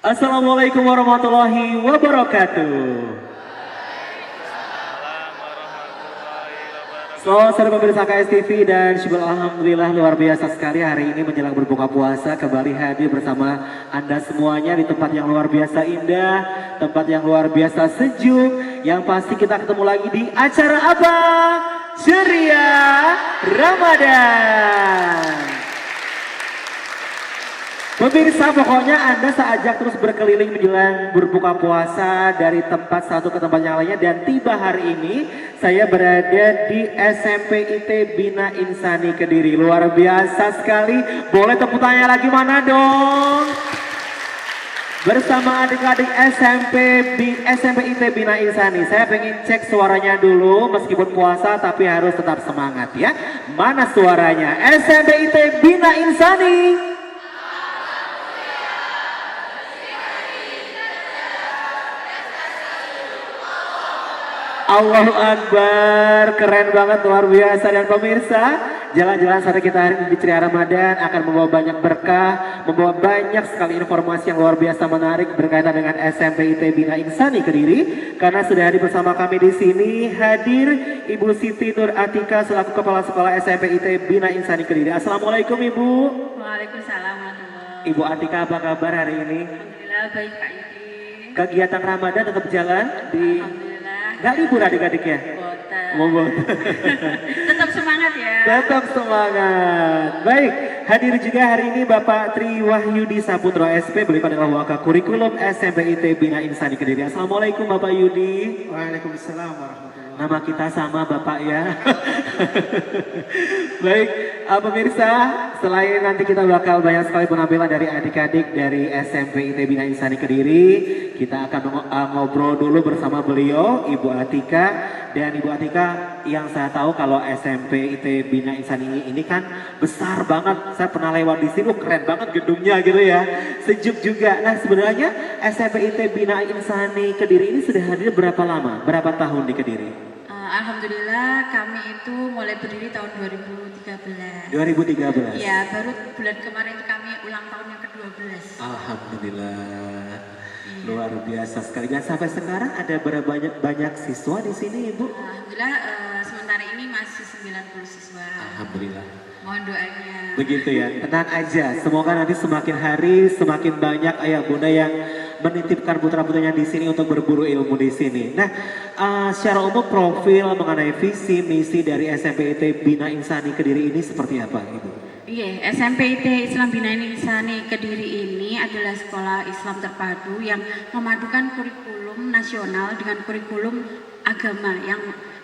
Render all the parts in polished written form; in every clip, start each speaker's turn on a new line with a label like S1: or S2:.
S1: Assalamualaikum warahmatullahi wabarakatuh. Selamat sore pemirsa KSTV dan syukur alhamdulillah luar biasa sekali hari ini menjelang berbuka puasa kembali hadir bersama Anda semuanya di tempat yang luar biasa indah, tempat yang luar biasa sejuk, yang pasti kita ketemu lagi di acara apa? Ceria Ramadan. Pemirsa, pokoknya Anda saya ajak terus berkeliling menjelang berbuka puasa dari tempat satu ke tempat yang lainnya, dan tiba hari ini saya berada di SMP IT Bina Insani Kediri. Luar biasa sekali. Boleh tepuk tangannya lagi mana dong? Bersama adik-adik SMP IT Bina Insani. Saya pengen cek suaranya dulu, meskipun puasa tapi harus tetap semangat ya. Mana suaranya? SMP IT Bina Insani. Allahu Akbar, keren banget, luar biasa. Dan pemirsa, jalan-jalan sore kita hari ini di Ceria Ramadan akan membawa banyak berkah, membawa banyak sekali informasi yang luar biasa menarik berkaitan dengan SMP IT Bina Insani Kediri. Karena sudah hadir bersama kami di sini, hadir Ibu Siti Nur Atika selaku Kepala Sekolah SMP IT Bina Insani Kediri. Assalamualaikum Ibu.
S2: Waalaikumsalam warahmatullahi.
S1: Ibu Atika, apa kabar hari ini?
S2: Alhamdulillah baik Pak Yudi.
S1: Kegiatan Ramadan tetap jalan di...
S2: Alhamdulillah.
S1: Gak libur adik-adik ya?
S2: Tetap semangat ya.
S1: Tetap semangat. Baik, hadir juga hari ini Bapak Tri Wahyudi Saputro SP, beliau adalah Wakil Kurikulum SMP IT Bina Insani Kediri. Assalamualaikum Bapak Yudi.
S3: Waalaikumsalam warahmatullahi.
S1: Nama kita sama Bapak ya. Baik, pemirsa, selain nanti kita bakal banyak sekali penampilan dari adik-adik dari SMP IT Bina Insani Kediri, kita akan ngobrol dulu bersama beliau, Ibu Atika. Dan Ibu Atika, yang saya tahu kalau SMP IT Bina Insani ini kan besar banget. Saya pernah lewat di sini, keren banget gedungnya gitu ya. Sejuk juga. Nah, sebenarnya SMP IT Bina Insani Kediri ini sudah hadir berapa lama? Berapa tahun di Kediri?
S2: Alhamdulillah kami itu mulai berdiri tahun 2013.
S1: 2013?
S2: Ya, baru bulan kemarin itu kami ulang tahun yang ke-12.
S1: Alhamdulillah. Luar biasa sekali. Dan sampai sekarang ada berapa banyak siswa di sini, Ibu?
S2: Alhamdulillah sementara ini masih 90 siswa.
S1: Alhamdulillah.
S2: Mohon doanya.
S1: Begitu ya, tenang aja. Semoga nanti semakin hari semakin banyak ayah bunda yang menitipkan putra-putranya di sini untuk berburu ilmu di sini. Nah, secara umum profil mengenai visi misi dari SMP IT Bina Insani Kediri ini seperti apa, Ibu?
S2: Iya, SMP IT Islam Bina Insani Kediri ini adalah sekolah Islam terpadu yang memadukan kurikulum nasional dengan kurikulum agama yang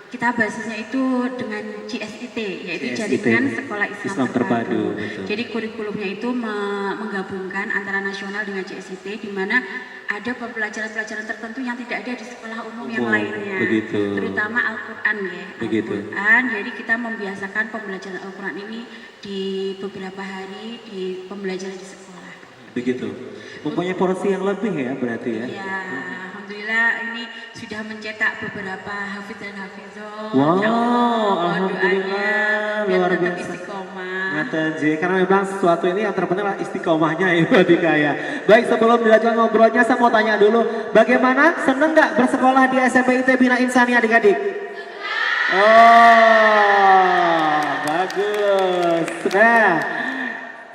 S2: kita basisnya itu dengan JSIT, yaitu Jaringan Sekolah Islam Terpadu. Jadi kurikulumnya itu menggabungkan antara nasional dengan JSIT, di mana ada pelajaran-pelajaran tertentu yang tidak ada di sekolah umum yang lainnya.
S1: Begitu.
S2: Terutama Al-Quran ya. Al-Quran, jadi kita membiasakan pembelajaran Al-Quran ini di beberapa hari di pembelajaran di sekolah.
S1: Begitu. Mempunyai porsi yang lebih ya berarti ya?
S2: Ya, alhamdulillah ini sudah mencetak beberapa hafidz dan hafizah.
S1: Wow,
S2: alhamdulillah
S1: luar
S2: biasa.
S1: biasa.
S2: Istiqomah.
S1: Karena memang sesuatu ini yang terpenting adalah istiqomahnya Ibu Atika ya. Baik, sebelum dilanjutkan ngobrolnya saya mau tanya dulu, bagaimana, seneng nggak bersekolah di SMP IT Bina Insani adik-adik? Oh, bagus. Nah,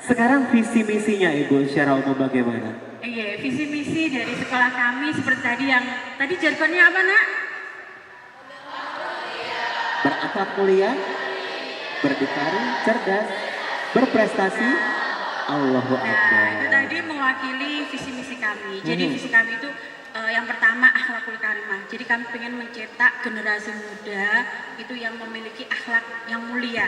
S1: sekarang visi misinya Ibu secara umum bagaimana?
S2: Iya, visi misi dari sekolah kami seperti tadi yang tadi jargonnya apa nak?
S1: Berakhlak mulia, berdikari, cerdas, berprestasi, Allahu Akbar.
S2: Nah, itu tadi mewakili visi misi kami. Jadi visi kami itu yang pertama akhlakul karimah. Jadi kami ingin mencetak generasi muda itu yang memiliki akhlak yang mulia.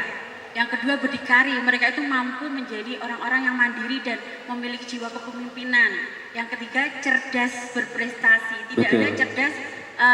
S2: Yang kedua berdikari, mereka itu mampu menjadi orang-orang yang mandiri dan memiliki jiwa kepemimpinan. Yang ketiga cerdas berprestasi, tidak ada cerdas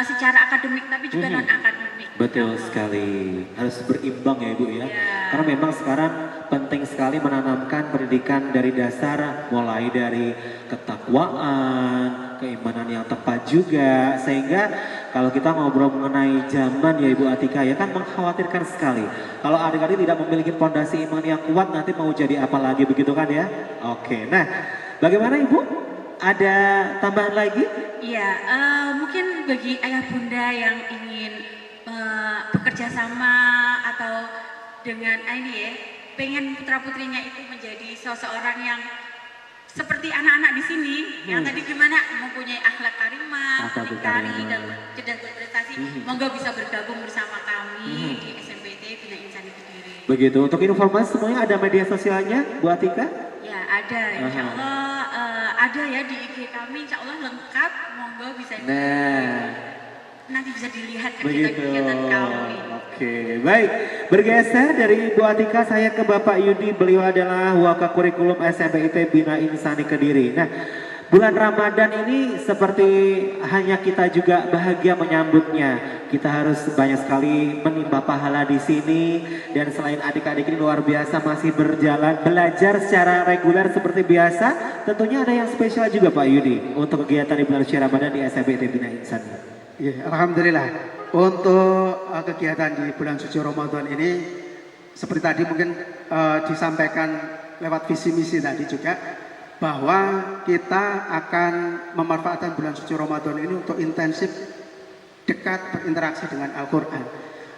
S2: secara akademik tapi juga non akademik.
S1: Betul sekali, harus berimbang ya Ibu ya. Karena memang sekarang penting sekali menanamkan pendidikan dari dasar, mulai dari ketakwaan, keimanan yang tepat juga, sehingga kalau kita ngobrol mengenai zaman ya Ibu Atika ya kan mengkhawatirkan sekali. Kalau adik-adik tidak memiliki fondasi iman yang kuat nanti mau jadi apa lagi begitu kan ya? Oke, nah bagaimana Ibu? ada tambahan lagi?
S2: Iya, mungkin bagi ayah bunda yang ingin bekerja sama atau dengan ini ya, pengen putra putrinya itu menjadi seseorang yang seperti anak-anak di sini, yang tadi gimana mempunyai akhlak karimah, berdikari dan cerdas berprestasi, monggo bisa bergabung bersama kami di SMPT Bina Insani Kediri.
S1: Begitu. Untuk informasi semuanya ada media sosialnya, Bu Atika?
S2: Ya ada, insya Allah ada ya di IG kami, insya Allah lengkap, monggo bisa nanti bisa dilihat kegiatan-kegiatan kami.
S1: Oke, baik. Bergeser dari Bu Atika, saya ke Bapak Yudi. Beliau adalah Wakakurikulum SMPIT Bina Insani Kediri. Nah, bulan Ramadan ini seperti hanya kita juga bahagia menyambutnya. Kita harus banyak sekali menimba pahala di sini. Dan selain adik-adik ini luar biasa masih berjalan belajar secara reguler seperti biasa. Tentunya ada yang spesial juga Pak Yudi untuk kegiatan di bulan suci Ramadan di SMPIT Bina Insani.
S3: Ya, alhamdulillah. Untuk kegiatan di bulan suci Ramadan ini seperti tadi mungkin disampaikan lewat visi misi tadi juga bahwa kita akan memanfaatkan bulan suci Ramadan ini untuk intensif dekat berinteraksi dengan Al-Qur'an.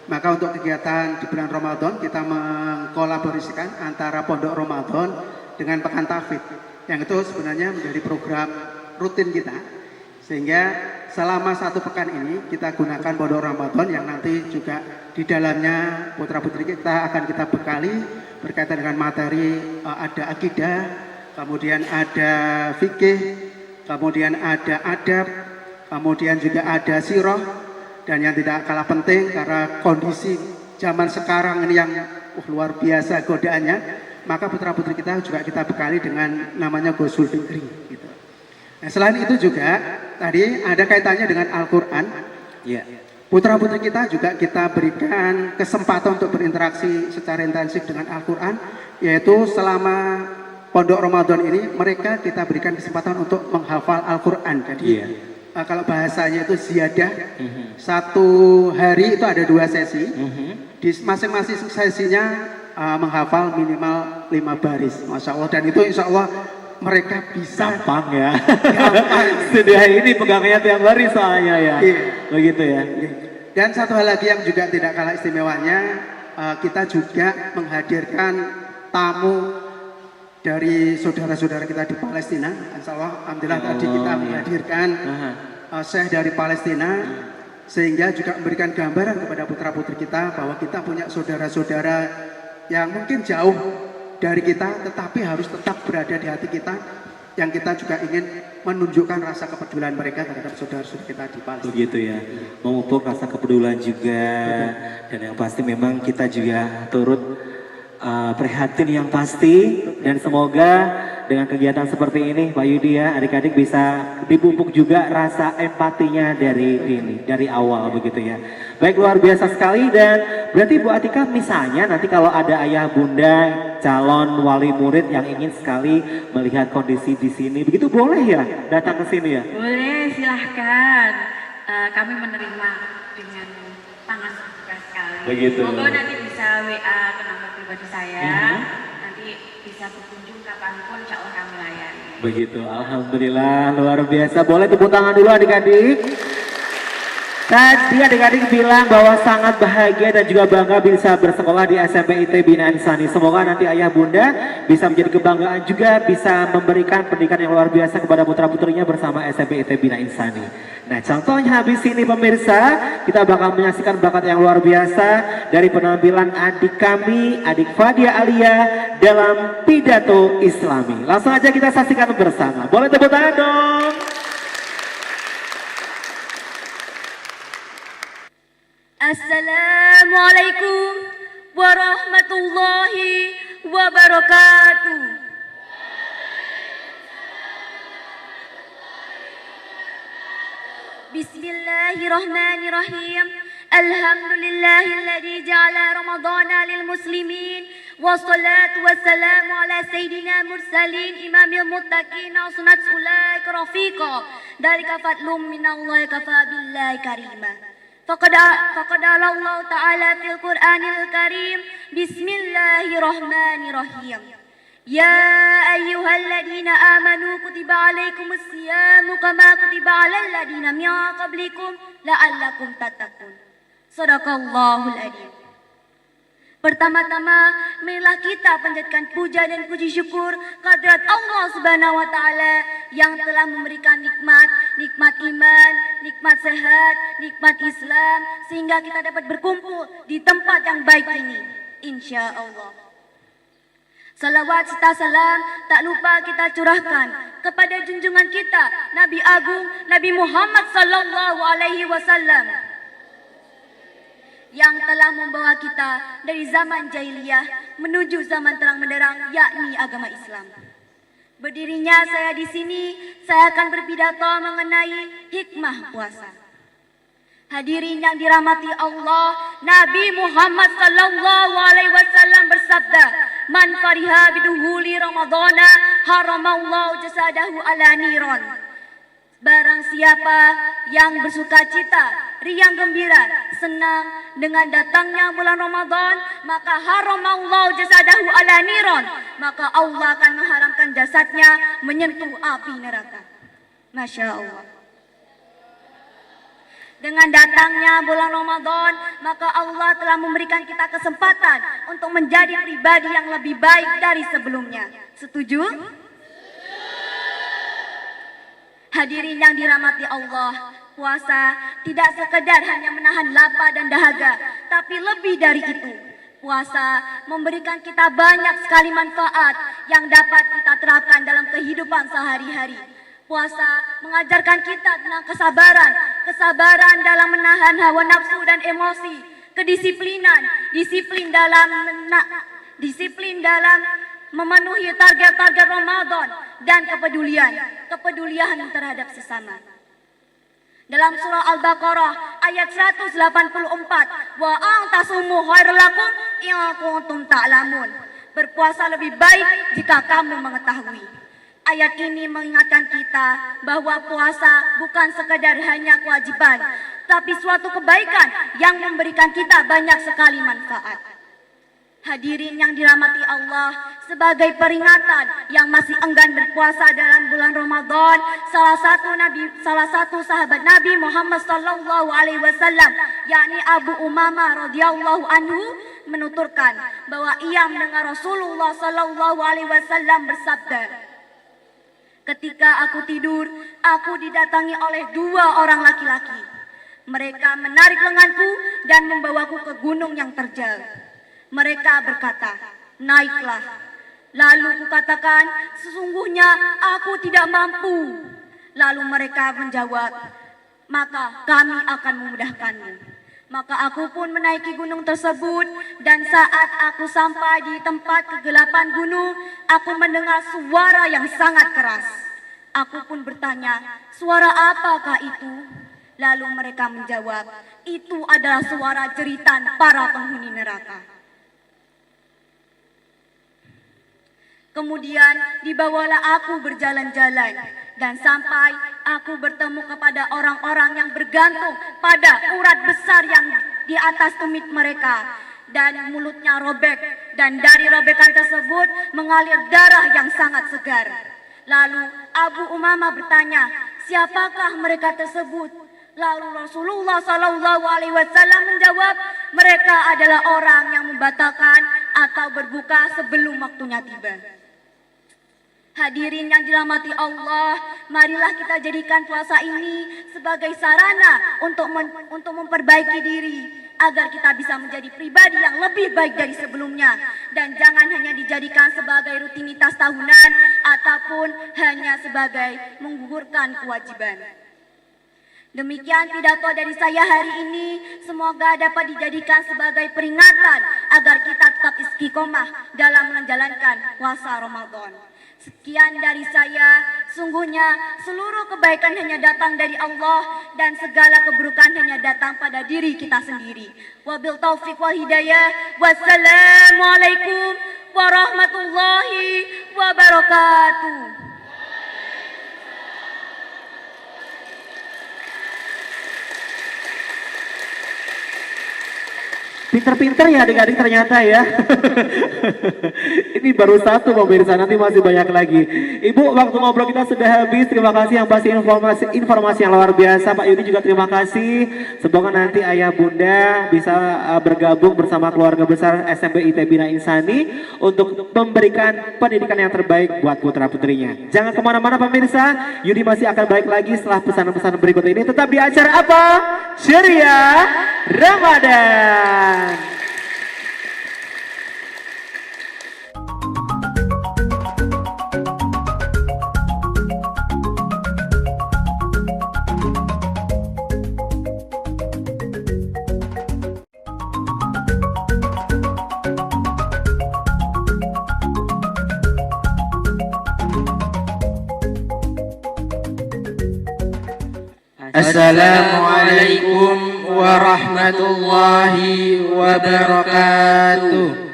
S3: Maka untuk kegiatan di bulan Ramadan kita mengkolaborasikan antara Pondok Ramadan dengan Pekan Tahfidz. Yang itu sebenarnya menjadi program rutin kita. Sehingga selama 1 pekan ini kita gunakan Pondok Ramadan yang nanti juga di dalamnya putra-putri kita akan kita bekali berkaitan dengan materi ada akidah, kemudian ada fikih, kemudian ada adab, kemudian juga ada sirah, dan yang tidak kalah penting karena kondisi zaman sekarang ini yang luar biasa godaannya, maka putra-putri kita juga kita bekali dengan namanya Ghusul Fikri gitu. Nah, selain itu juga tadi ada kaitannya dengan Al-Qur'an.
S1: Ya.
S3: Putra-putri kita juga kita berikan kesempatan untuk berinteraksi secara intensif dengan Al-Qur'an, yaitu selama Pondok Ramadan ini mereka kita berikan kesempatan untuk menghafal Al-Qur'an. Jadi kalau bahasanya itu ziyadah. 1 hari itu ada 2 sesi. Di masing-masing sesinya menghafal minimal 5 baris. Masya Allah, dan itu insya Allah mereka bisa
S1: gampang ya. Sudah ini pegangnya tiap hari soalnya ya. Begitu ya.
S3: Dan satu hal lagi yang juga tidak kalah istimewanya, kita juga menghadirkan tamu dari saudara-saudara kita di Palestina. Insya Allah, alhamdulillah tadi kita menghadirkan Syekh dari Palestina, sehingga juga memberikan gambaran kepada putra-putri kita bahwa kita punya saudara-saudara yang mungkin jauh dari kita, tetapi harus tetap berada di hati kita, yang kita juga ingin menunjukkan rasa kepedulian mereka terhadap saudara-saudara kita di Palestina.
S1: Begitu ya, memupuk rasa kepedulian juga. Dan yang pasti memang kita juga turut prihatin yang pasti, dan semoga dengan kegiatan seperti ini Pak Yudi ya, adik-adik bisa dipupuk juga rasa empatinya dari awal begitu ya. Baik, luar biasa sekali. Dan berarti Bu Atika misalnya nanti kalau ada ayah bunda calon wali murid yang ingin sekali melihat kondisi di sini, begitu boleh ya datang ke sini ya?
S2: Boleh, silahkan. Kami menerima dengan tangan terbuka sekali.
S1: Begitu.
S2: Monggo nanti bisa WA ke nomor pribadi saya. Nanti bisa berkunjung kapanpun, insya Allah kami layani.
S1: Begitu, alhamdulillah luar biasa. Boleh tepuk tangan dulu adik-adik. Tadi adik-adik bilang bahwa sangat bahagia dan juga bangga bisa bersekolah di SMPIT Bina Insani. Semoga nanti ayah bunda bisa menjadi kebanggaan juga, bisa memberikan pendidikan yang luar biasa kepada putra-putrinya bersama SMPIT Bina Insani. Nah, contohnya habis ini pemirsa, kita bakal menyaksikan bakat yang luar biasa dari penampilan adik kami, adik Fadia Alia dalam pidato Islami. Langsung aja kita saksikan bersama. Boleh tepuk tangan dong.
S4: Assalamualaikum warahmatullahi wabarakatuh. Bismillahirrahmanirrahim. Alhamdulillahilladzi ja'ala Ramadana lil muslimin. Wassalatu wassalamu ala sayyidina mursalin imamil muttaqin wa sunnat ulaika rafiqa. Dalika fadlum minallahi kafa billahi karimah. فقد الله تعالى في القرآن الكريم بسم الله الرحمن الرحيم يا أيها الذين آمنوا كتب عليكم الصيام كما كتب على الذين من قبلكم لعلكم تتقون. Sadaqallahul Adzim. Pertama-tama, marilah kita panjatkan puja dan puji syukur kehadirat Allah Subhanahu wa taala yang telah memberikan nikmat iman, nikmat sehat, nikmat Islam sehingga kita dapat berkumpul di tempat yang baik ini. Insya Allah. Salawat serta salam tak lupa kita curahkan kepada junjungan kita Nabi Agung Nabi Muhammad sallallahu alaihi wasallam yang telah membawa kita dari zaman jahiliyah menuju zaman terang benderang, yakni agama Islam. Berdirinya saya di sini, saya akan berpidato mengenai hikmah puasa. Hadirin yang dirahmati Allah, Nabi Muhammad sallallahu alaihi wasallam bersabda, "Man fariha biduhuli Ramadhana haramallahu jasadahu ala niron." Barang siapa yang bersuka cita, riang gembira, senang dengan datangnya bulan Ramadan, maka haramallahu jasadahu ala niron, maka Allah akan mengharamkan jasadnya menyentuh api neraka. Masya Allah. Dengan datangnya bulan Ramadan, maka Allah telah memberikan kita kesempatan untuk menjadi pribadi yang lebih baik dari sebelumnya. Setuju? Hadirin yang dirahmati Allah, puasa tidak sekedar hanya menahan lapar dan dahaga, tapi lebih dari itu. Puasa memberikan kita banyak sekali manfaat yang dapat kita terapkan dalam kehidupan sehari-hari. Puasa mengajarkan kita tentang kesabaran dalam menahan hawa nafsu dan emosi, kedisiplinan, disiplin dalam memenuhi target-target Ramadan, dan kepedulian terhadap sesama. Dalam surah Al-Baqarah ayat 184, wa antasumu khairul lakum in kuntum ta'lamun. Berpuasa lebih baik jika kamu mengetahui. Ayat ini mengingatkan kita bahwa puasa bukan sekedar hanya kewajiban, tapi suatu kebaikan yang memberikan kita banyak sekali manfaat. Hadirin yang dirahmati Allah, sebagai peringatan yang masih enggan berpuasa dalam bulan Ramadan, salah satu sahabat Nabi Muhammad sallallahu alaihi wasallam, yakni Abu Umamah radhiyallahu anhu, menuturkan bahwa ia mendengar Rasulullah sallallahu alaihi wasallam bersabda, "Ketika aku tidur, aku didatangi oleh dua orang laki-laki. Mereka menarik lenganku dan membawaku ke gunung yang terjal. Mereka berkata, 'Naiklah.' Lalu kukatakan, 'Sesungguhnya aku tidak mampu.' Lalu mereka menjawab, 'Maka kami akan memudahkanmu.' Maka aku pun menaiki gunung tersebut, dan saat aku sampai di tempat kegelapan gunung, aku mendengar suara yang sangat keras. Aku pun bertanya, 'Suara apakah itu?' Lalu mereka menjawab, 'Itu adalah suara jeritan para penghuni neraka.' Kemudian dibawalah aku berjalan-jalan, dan sampai aku bertemu kepada orang-orang yang bergantung pada urat besar yang di atas tumit mereka, dan mulutnya robek, dan dari robekan tersebut mengalir darah yang sangat segar. Lalu Abu Umamah bertanya, 'Siapakah mereka tersebut?' Lalu Rasulullah sallallahu alaihi wasallam menjawab, 'Mereka adalah orang yang membatalkan atau berbuka sebelum waktunya tiba.' Hadirin yang dirahmati Allah, marilah kita jadikan puasa ini sebagai sarana untuk memperbaiki diri, agar kita bisa menjadi pribadi yang lebih baik dari sebelumnya, dan jangan hanya dijadikan sebagai rutinitas tahunan ataupun hanya sebagai menggugurkan kewajiban. Demikian pidato dari saya hari ini, semoga dapat dijadikan sebagai peringatan agar kita tetap istiqomah dalam menjalankan puasa Ramadan. Sekian dari saya, sungguhnya seluruh kebaikan hanya datang dari Allah dan segala keburukan hanya datang pada diri kita sendiri. Wabil taufiq wal hidayah. Wassalamualaikum warahmatullahi wabarakatuh.
S1: Pinter-pinter ya adik-adik ternyata ya. Ini baru satu pemirsa, nanti masih banyak lagi. Ibu, waktu ngobrol kita sudah habis. Terima kasih yang pasti informasi yang luar biasa. Pak Yudi juga terima kasih. Semoga nanti ayah bunda bisa bergabung bersama keluarga besar SMP ITB Bina Insani untuk memberikan pendidikan yang terbaik buat putra putrinya. Jangan kemana-mana pemirsa. Yudi masih akan balik lagi setelah pesan-pesan berikut ini. Tetap di acara apa? Ceria Ramadan.
S5: Assalamualaikum warahmatullahi wabarakatuh.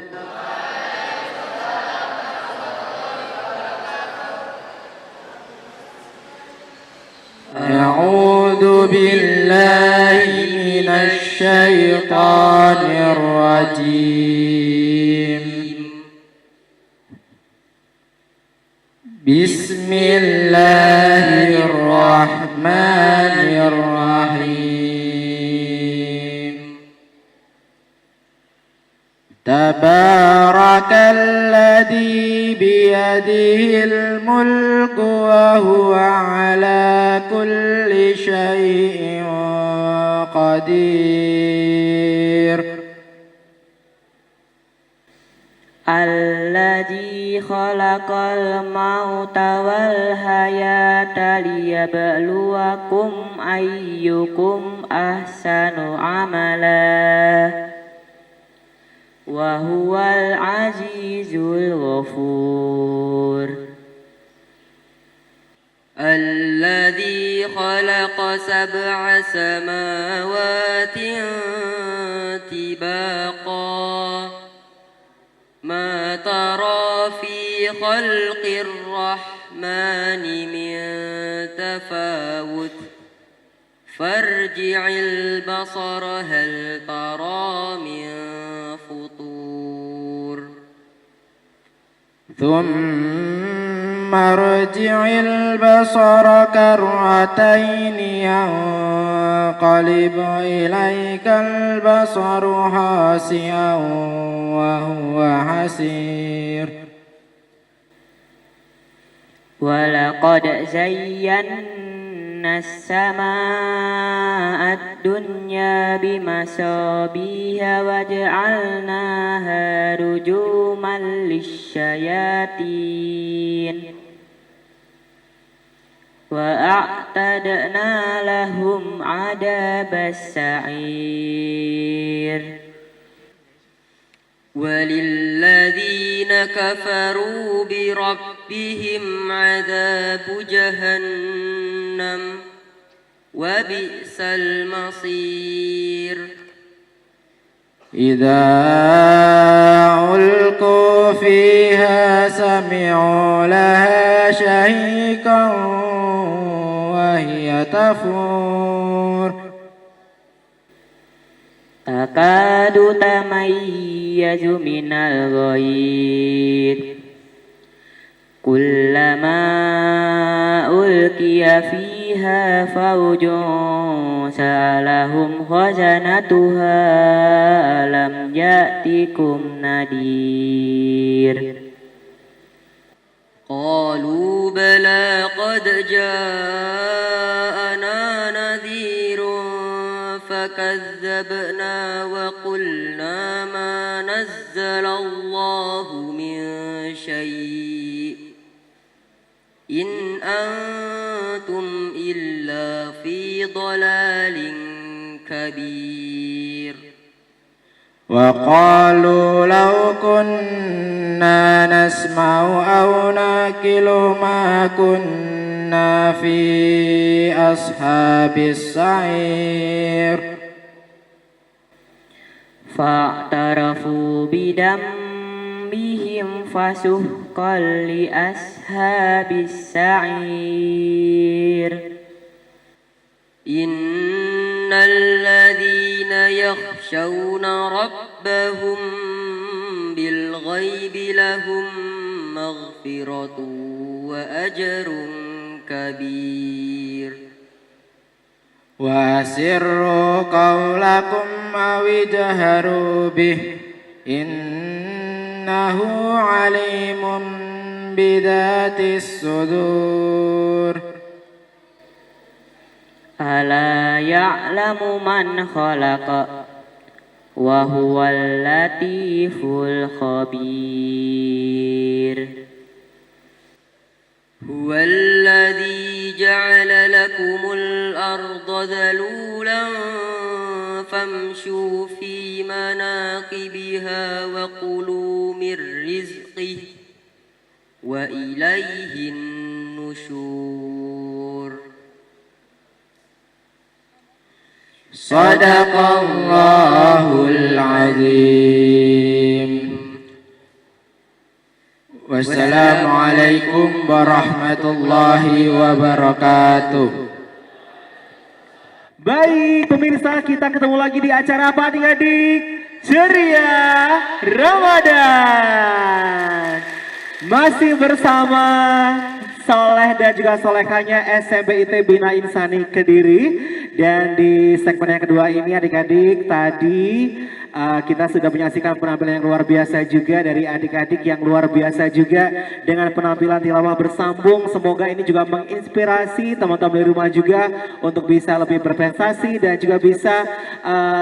S5: A'udzu billahi minasy syaithanir rajim. Bismillahirrahmanirrahim. Tabarakalladzi biyadihil mulku wa huwa ala kulli syai'in qadir. Alladzi khalaqal mauta wal hayata liyabluwakum ayyukum ahsanu amala wa huwal azizul ghafur. Alladzi khalaqa sab'a samawatin tibaqa ما ترى في خلق الرحمن من تفاوت فارجع البصر هل ترى من فطور ثم ارجع البصر كرتين ينقلب إليك البصر خاسئا وهو حسير ولقد زينا السماء الدنيا بمصابيح وجعلناها رجوما للشياطين وأعتدنا لهم عذاب السعير وللذين كفروا بربهم عذاب جهنم وبئس المصير إذا ألقوا فيها سمعوا لها شهيقا وهي تفور تكاد تميز من الغيظ كلما ألقي فيها فوج سألهم خزنتها ألم يأتكم نذير قالوا بلى قد جاءنا نذير فكذبنا وقلنا ما نزل الله من شيء إن أنتم إلا في ضلال كبير وقالوا لو كنا نسمع أو ناكل ما كنا في أصحاب السعير فاعترفوا بذنبهم فسحقا لأصحاب السعير إن
S6: الذين يخشون ربهم بالغيب لهم مغفرة وأجر كبير
S5: وأسروا قولكم أو اجهروا به إنه عليم بذات الصدور ألا يعلم من خلق وهو اللطيف الخبير
S6: هو الذي جعل لكم الأرض ذلولا فامشوا في مناكبها وكلوا من رزقه وإليه النشور
S5: صدق الله العظيم والسلام عليكم ورحمة الله وبركاته.
S1: Baik pemirsa, kita ketemu lagi di acara apa adik-adik? Ceria Ramadan. Masih bersama Soleh dan juga solehanya SMP ITB Bina Insani Kediri. Dan di segmen yang kedua ini adik-adik tadi kita sudah menyaksikan penampilan yang luar biasa juga dari adik-adik yang luar biasa juga dengan penampilan tilawah bersambung. Semoga ini juga menginspirasi teman-teman di rumah juga untuk bisa lebih berprestasi dan juga bisa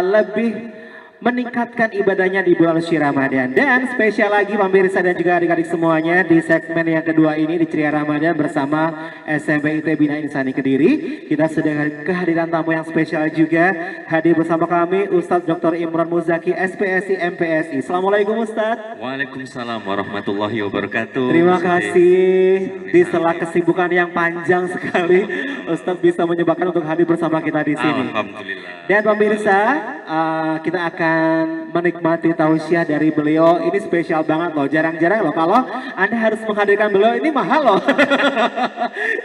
S1: lebih meningkatkan ibadahnya di bulan suci Ramadan. Dan spesial lagi pemirsa dan juga adik-adik semuanya di segmen yang kedua ini di Ceria Ramadan bersama SMP ITB Bina Insani Kediri. Kita sudah kehadiran tamu yang spesial juga. Hadir bersama kami Ustadz Dr. Imran Muzaki SPSI MPSI. Assalamualaikum Ustadz.
S7: Waalaikumsalam warahmatullahi wabarakatuh.
S1: Terima kasih di sela kesibukan yang panjang sekali Ustadz bisa menyempatkan untuk hadir bersama kita di sini.
S7: Alhamdulillah.
S1: Dan pemirsa, kita akan menikmati tausiah dari beliau. Ini spesial banget loh, jarang-jarang loh kalau Anda harus menghadirkan beliau, ini mahal loh.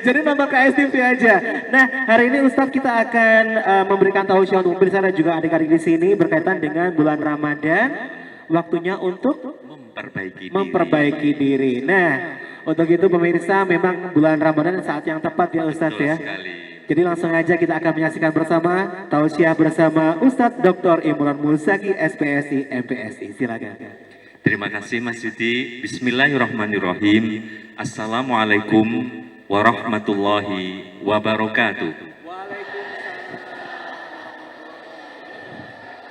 S1: Jadi nonton KSTV aja. Nah, hari ini Ustadz kita akan memberikan tausiah untuk pemirsa dan juga adik-adik di sini berkaitan dengan bulan Ramadan. Waktunya untuk memperbaiki diri. Nah, untuk itu pemirsa memang bulan Ramadan saat yang tepat ya Ustadz ya. Jadi langsung aja kita akan menyaksikan bersama tausiah bersama Ustadz Dr. Imran Muzaki SPSI MPSI. Silakan.
S7: Terima kasih Mas Yudi. Bismillahirrahmanirrahim. Assalamualaikum warahmatullahi wabarakatuh.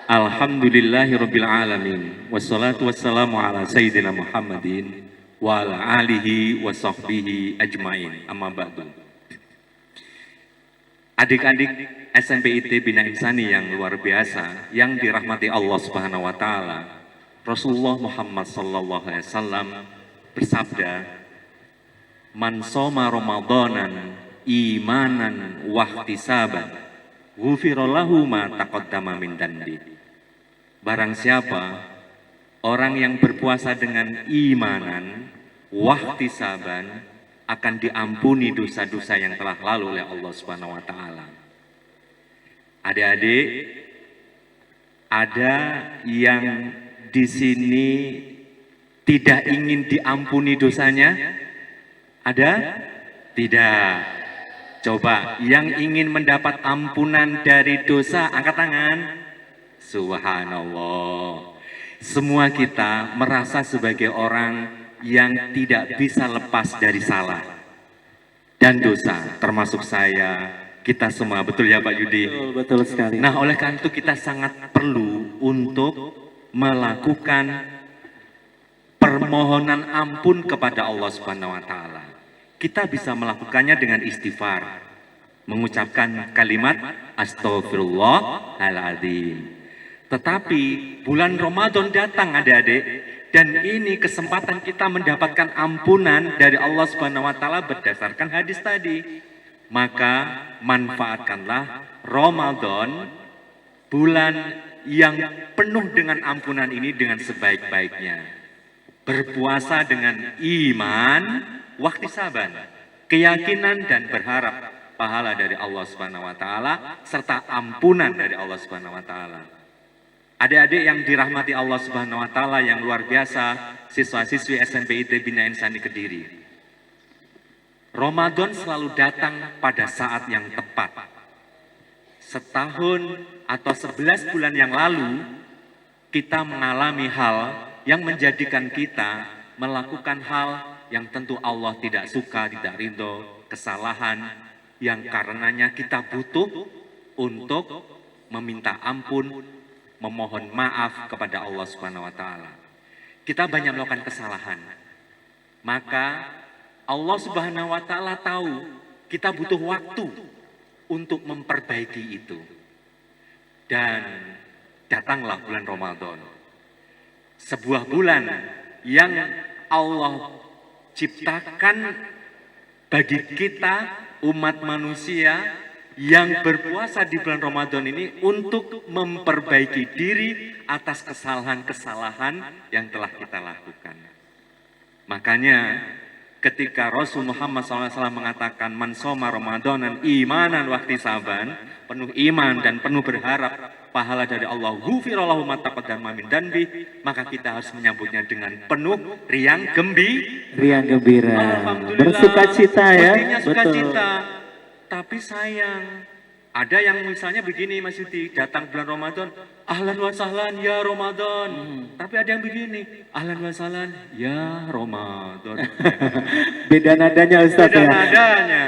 S7: Alhamdulillahirabbil alamin. Wassalatu wassalamu ala sayyidina Muhammadin wa ala alihi wa sahbihi ajmain. Amma ba'du. Adik-adik SMP ITB Bina Insani yang luar biasa, yang dirahmati Allah Subhanahu wa taala. Rasulullah Muhammad sallallahu alaihi wasallam bersabda, "Man shoma Ramadanan imanan wa ihtisaban, ghufira lahu ma taqaddama min dhanbi." Barang siapa orang yang berpuasa dengan imanan wa ihtisaban, akan diampuni dosa-dosa yang telah lalu oleh Allah Subhanahu wa taala. Adik-adik, ada yang di sini tidak ingin diampuni dosanya? Ada? Tidak. Coba yang ingin mendapat ampunan dari dosa angkat tangan. Subhanallah. Semua kita merasa sebagai orang yang tidak bisa lepas dari salah dan dosa, termasuk saya, kita semua, betul ya Pak Yudi?
S1: Betul sekali.
S7: Nah, oleh karena itu kita sangat perlu untuk melakukan permohonan ampun kepada Allah Subhanahu wa taala. Kita bisa melakukannya dengan istighfar, mengucapkan kalimat Astaghfirullahaladzim. Tetapi bulan Ramadan datang adik-adik, dan ini kesempatan kita mendapatkan ampunan dari Allah Subhanahu wa taala berdasarkan hadis tadi. Maka manfaatkanlah Ramadan, bulan yang penuh dengan ampunan ini dengan sebaik-baiknya. Berpuasa dengan iman, wahtisaban, keyakinan dan berharap pahala dari Allah Subhanahu wa taala serta ampunan dari Allah Subhanahu wa taala. Adik-adik yang dirahmati Allah Subhanahu wa taala yang luar biasa, siswa-siswi SMP ITB Bina Insani Kediri. Ramadan selalu datang pada saat yang tepat. Setahun atau 11 bulan yang lalu, kita mengalami hal yang menjadikan kita melakukan hal yang tentu Allah tidak suka, tidak ridho, kesalahan yang karenanya kita butuh untuk meminta ampun, memohon maaf kepada Allah Subhanahu wa taala. Kita banyak melakukan kesalahan. Maka Allah Subhanahu wa taala tahu kita butuh waktu untuk memperbaiki itu. Dan datanglah bulan Ramadan. Sebuah bulan yang Allah ciptakan bagi kita umat manusia yang berpuasa di bulan Ramadan ini untuk memperbaiki diri atas kesalahan-kesalahan yang telah kita lakukan. Makanya ketika Rasul Muhammad SAW mengatakan man shoma Ramadanan imanan wahtisaban, penuh iman dan penuh berharap pahala dari Allah, ghufirallahu ma taqaddama min danbi, maka kita harus menyambutnya dengan penuh riang
S1: gembira.
S7: Alhamdulillah.
S1: Bersukacita ya.
S7: Mestinya sukacita. Tapi sayang, ada yang misalnya begini Mas Yudi, datang bulan Ramadan, ahlan wa sahlan ya Ramadan. Tapi ada yang begini, ahlan wa sahlan ya Ramadan.
S1: Beda nadanya Ustaz
S7: Beda
S1: ya.
S7: nadanya.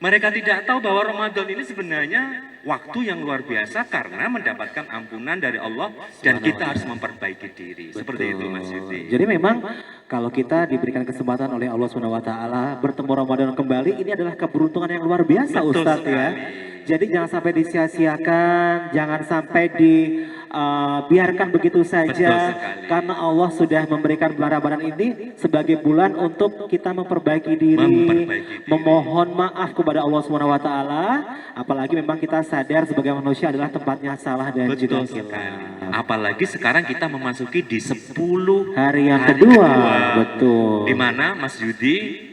S7: Mereka tidak tahu bahwa Ramadan ini sebenarnya waktu yang luar biasa karena mendapatkan ampunan dari Allah dan kita harus memperbaiki diri. Seperti itu Mas Yudi.
S1: Jadi memang kalau kita diberikan kesempatan oleh Allah Subhanahu wa taala bertemu Ramadan kembali, ini adalah keberuntungan yang luar biasa
S7: Betul
S1: Ustaz ya.
S7: sekali.
S1: Jadi jangan sampai disia-siakan, jangan sampai dibiarkan begitu saja,
S7: sekali.
S1: karena Allah sudah memberikan bulan Ramadan ini sebagai bulan untuk kita memperbaiki diri, memohon maaf kepada Allah Subhanahu wa taala, apalagi memang kita sadar sebagai manusia adalah tempatnya salah dan juga
S7: Betul
S1: hilang.
S7: sekali. Apalagi sekarang kita memasuki di 10
S1: Hari yang kedua, betul.
S7: Di mana Mas Yudi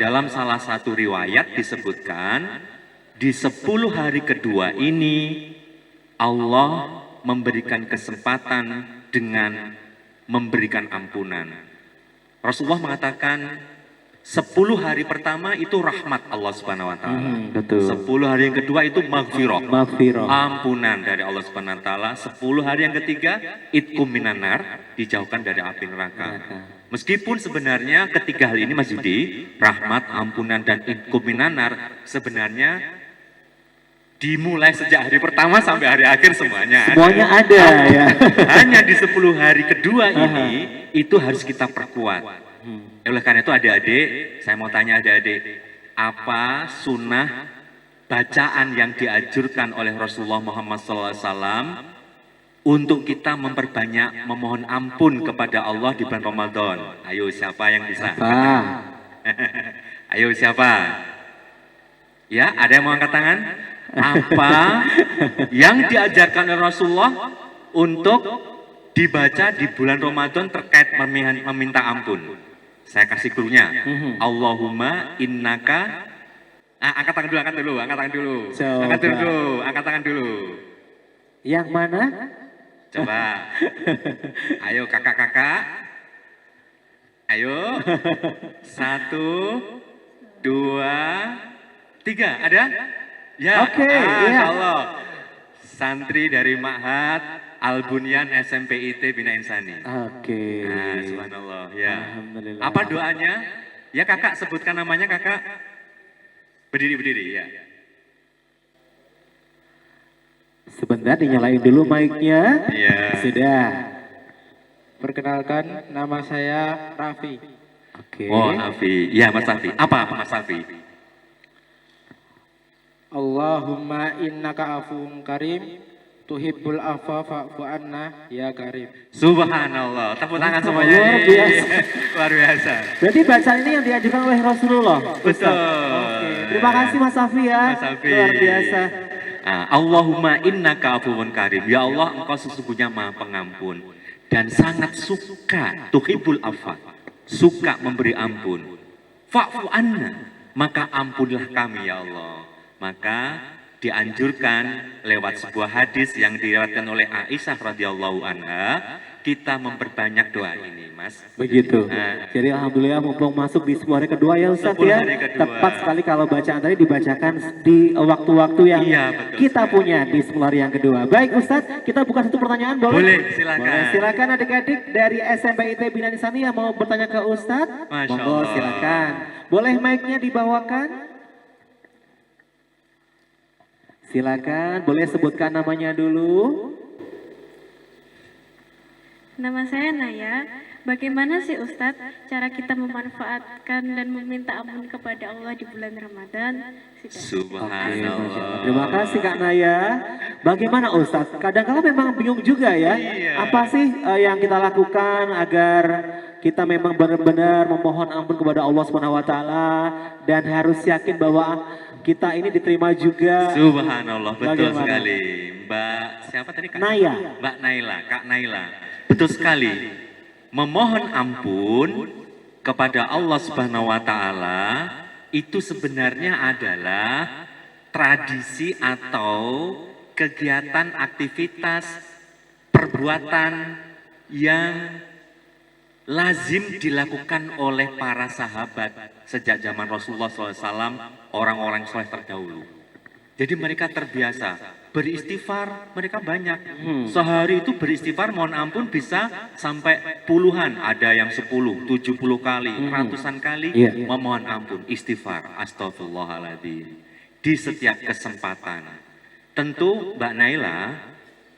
S7: dalam salah satu riwayat disebutkan di 10 hari kedua ini Allah memberikan kesempatan dengan memberikan ampunan. Rasulullah mengatakan 10 hari pertama itu rahmat Allah Subhanahu wa taala.
S1: Betul.
S7: 10 hari yang kedua itu maghfirah. Ampunan dari Allah Subhanahu wa taala. 10 hari yang ketiga itqum minanar, dijauhkan dari api neraka. Meskipun sebenarnya ketiga hal ini Mas Yudi, rahmat, ampunan dan itqum minanar sebenarnya dimulai sejak hari pertama sampai hari akhir semuanya
S1: ada ya.
S7: Hanya di 10 hari kedua ini itu harus kita perkuat. Oleh karena itu adik-adik, saya mau tanya adik-adik, apa sunnah bacaan yang dianjurkan oleh Rasulullah Muhammad SAW untuk kita memperbanyak memohon ampun kepada Allah di bulan Ramadan? Ayo siapa yang bisa? Ayo siapa? Ya, ada yang mau angkat tangan? Apa yang diajarkan oleh Rasulullah untuk dibaca di bulan Ramadan terkait meminta ampun? Saya kasih clue-nya. Allahumma innaka. Angkat tangan dulu. Angkat tangan dulu.
S1: Yang mana?
S7: Coba. Ayo kakak-kakak. Ayo. 1, 2, 3. Ada? Ya,
S1: Oke,
S7: Masya Allah. Santri dari Ma'had Al-Bunyan SMP IT Bina Insani.
S1: Oke.
S7: Nah, subhanallah. Ya.
S1: Alhamdulillah.
S7: Apa doanya? Ya kakak, sebutkan namanya kakak. Berdiri ya.
S1: Sebentar dinyalain dulu mic-nya.
S7: Iya.
S1: Sudah.
S5: Perkenalkan, nama saya Raffi.
S1: Oke.
S7: Oh, Raffi. Ya, Mas Raffi. Apa Mas Raffi?
S5: Allahumma innaka afuwun karim, tuhibbul afwa fa'fu anna ya karim.
S7: Subhanallah. Tepuk tangan semuanya.
S1: Luar biasa.
S7: Luar biasa.
S1: Berarti bacaan ini yang diajukan oleh Rasulullah.
S7: Betul.
S1: Oke. Terima kasih Mas Safi ya.
S7: Mas Safi.
S1: Luar biasa.
S7: Allahumma innaka afuwun karim. Ya Allah, Engkau sesungguhnya Maha Pengampun dan sangat suka tuhibbul afwa. Suka memberi ampun. Fa'fu anna. maka ampunlah kami ya Allah. Maka dianjurkan lewat sebuah hadis yang diriwayatkan oleh Aisyah radhiyallahu anha, kita memperbanyak doa ini, Mas.
S1: Begitu.
S7: Nah.
S1: Jadi alhamdulillah mumpung masuk di 10 hari kedua ya Ustadz
S7: 10
S1: ya.
S7: hari kedua.
S1: Tepat sekali kalau bacaan tadi dibacakan di waktu-waktu yang
S7: Iya, betul
S1: kita
S7: sekali.
S1: punya di 10 hari yang kedua. Baik Ustadz, kita buka satu pertanyaan boleh?
S7: Boleh, silakan.
S1: Boleh, silakan adik-adik dari SMP IT Bina Insani yang mau bertanya ke Ustadz.
S7: Masya
S1: Monggo
S7: Allah.
S1: silakan. Boleh mic-nya dibawakan? Silakan, boleh sebutkan namanya dulu.
S8: Nama saya Naya. Bagaimana sih Ustadz cara kita memanfaatkan dan meminta ampun kepada Allah di bulan Ramadan?
S7: Subhanallah.
S1: Terima kasih Kak Naya. Bagaimana Ustadz? Kadang-kadang memang bingung juga ya.
S7: Iya.
S1: Apa sih yang kita lakukan agar kita memang benar-benar memohon ampun kepada Allah Subhanahu wa taala dan harus yakin bahwa kita ini diterima juga.
S7: Subhanallah, betul
S1: Bagaimana?
S7: sekali. Mbak siapa tadi Kak?
S1: Naya.
S7: Mbak Naila, Kak Naila. Betul sekali. Memohon ampun kepada Allah Subhanahu wa taala itu sebenarnya adalah tradisi atau kegiatan aktivitas perbuatan yang lazim dilakukan oleh para sahabat sejak zaman Rasulullah SAW, orang-orang soleh terdahulu. Jadi mereka terbiasa beristighfar, mereka banyak. Sehari itu beristighfar, mohon ampun bisa sampai puluhan, ada yang 10, 70 kali, ratusan kali
S1: Iya.
S7: memohon ampun, istighfar, astagfirullahaladzim. Di setiap kesempatan. Tentu Mbak Naila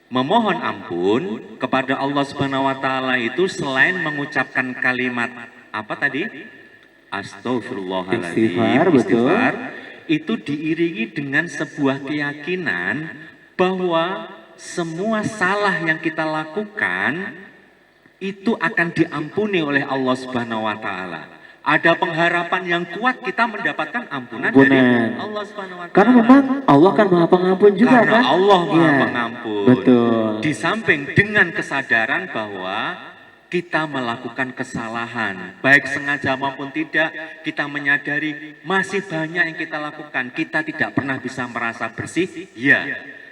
S7: memohon ampun kepada Allah Subhanahu wa taala itu selain mengucapkan kalimat apa tadi? Astagfirullahaladzim.
S1: Istighfar, betul.
S7: Itu diiringi dengan sebuah keyakinan bahwa semua salah yang kita lakukan itu akan diampuni oleh Allah Subhanahu wa taala. Ada pengharapan yang kuat kita mendapatkan ampunan dari
S1: Ampunan.
S7: Allah Subhanahu wa taala.
S1: Karena memang Allah kan Maha Pengampun juga
S7: Karena
S1: kan?
S7: Allah Maha
S1: Iya.
S7: Pengampun.
S1: Betul.
S7: Di samping dengan kesadaran bahwa kita melakukan kesalahan, baik sengaja maupun tidak, kita menyadari masih banyak yang kita lakukan. Kita tidak pernah bisa merasa bersih, ya.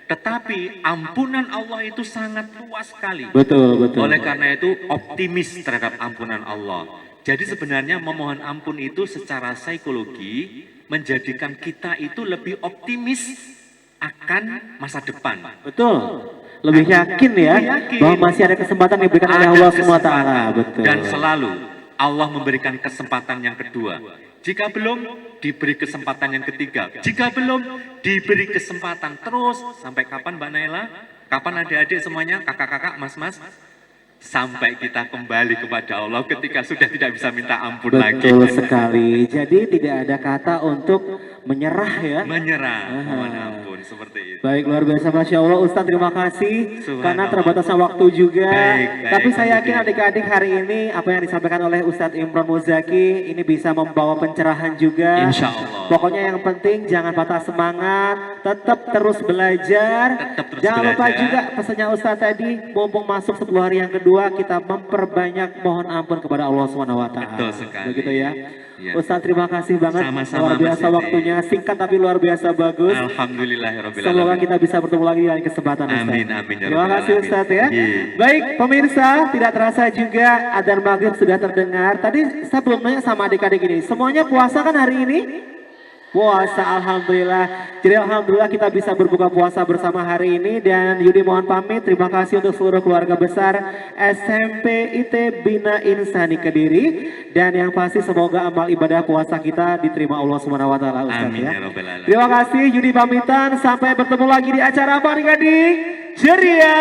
S7: Tetapi ampunan Allah itu sangat luas sekali.
S1: Betul, betul.
S7: Oleh karena itu optimis terhadap ampunan Allah. Jadi sebenarnya memohon ampun itu secara psikologi menjadikan kita itu lebih optimis akan masa depan.
S1: Betul. Lebih yakin ya
S7: Lebih yakin.
S1: bahwa masih ada kesempatan yang diberikan oleh
S7: Ada
S1: Allah Subhanahu wa taala.
S7: kesempatan.
S1: Betul.
S7: Dan selalu Allah memberikan kesempatan yang kedua. Jika belum, diberi kesempatan yang ketiga. Jika belum, diberi kesempatan terus. Sampai kapan Mbak Naila? Kapan adik-adik semuanya? Kakak-kakak, mas-mas? Sampai kita kembali kepada Allah ketika sudah tidak bisa minta ampun lagi.
S1: Betul sekali. Jadi tidak ada kata untuk menyerah ya.
S7: Menyerah, mohon ampun, seperti itu.
S1: Baik, luar biasa, Masya Allah. Ustadz terima kasih
S7: Subhanallah.
S1: karena terbatasnya waktu juga.
S7: Baik,
S1: Tapi
S7: baik,
S1: saya yakin
S7: Mas
S1: adik-adik hari ini apa yang disampaikan oleh Ustadz Imron Muzaki ini bisa membawa pencerahan juga.
S7: Insya Allah.
S1: Pokoknya yang penting jangan patah semangat, tetap terus belajar.
S7: Tetap terus
S1: Jangan lupa
S7: belajar.
S1: juga pesannya Ustadz tadi, mumpung masuk 10 hari yang kedua kita memperbanyak mohon ampun kepada Allah Subhanahu wa taala.
S7: Betul sekali.
S1: Begitu ya.
S7: Iya.
S1: Ustadz terima kasih banget.
S7: Sama-sama,
S1: luar biasa
S7: Mas Yeti.
S1: waktunya, singkat tapi luar biasa bagus.
S7: Alhamdulillahirabbil
S1: Semoga
S7: alamin.
S1: kita bisa bertemu lagi di lain kesempatan Ustaz.
S7: Amin, amin, ya
S1: Terima
S7: Rabbal
S1: kasih
S7: alamin.
S1: Ustaz ya.
S7: Iya.
S1: Baik pemirsa, tidak terasa juga adzan maghrib sudah terdengar. Tadi saya belum nanya sama adik-adik ini, semuanya puasa kan hari ini? Puasa, alhamdulillah. Jadi alhamdulillah kita bisa berbuka puasa bersama hari ini. Dan Yudi mohon pamit, terima kasih untuk seluruh keluarga besar SMP IT Bina Insani Kediri. Dan yang pasti semoga amal ibadah puasa kita diterima Allah Subhanahu wa taala Ustaz
S7: Amin,
S1: ya.
S7: ya Rabbal alamin.
S1: Terima kasih Yudi pamitan, sampai bertemu lagi di acara apa adik-adik? Ceria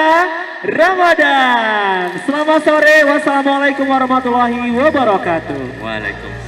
S1: Ramadan. Selamat sore, wassalamualaikum warahmatullahi wabarakatuh.
S7: Waalaikumsalam.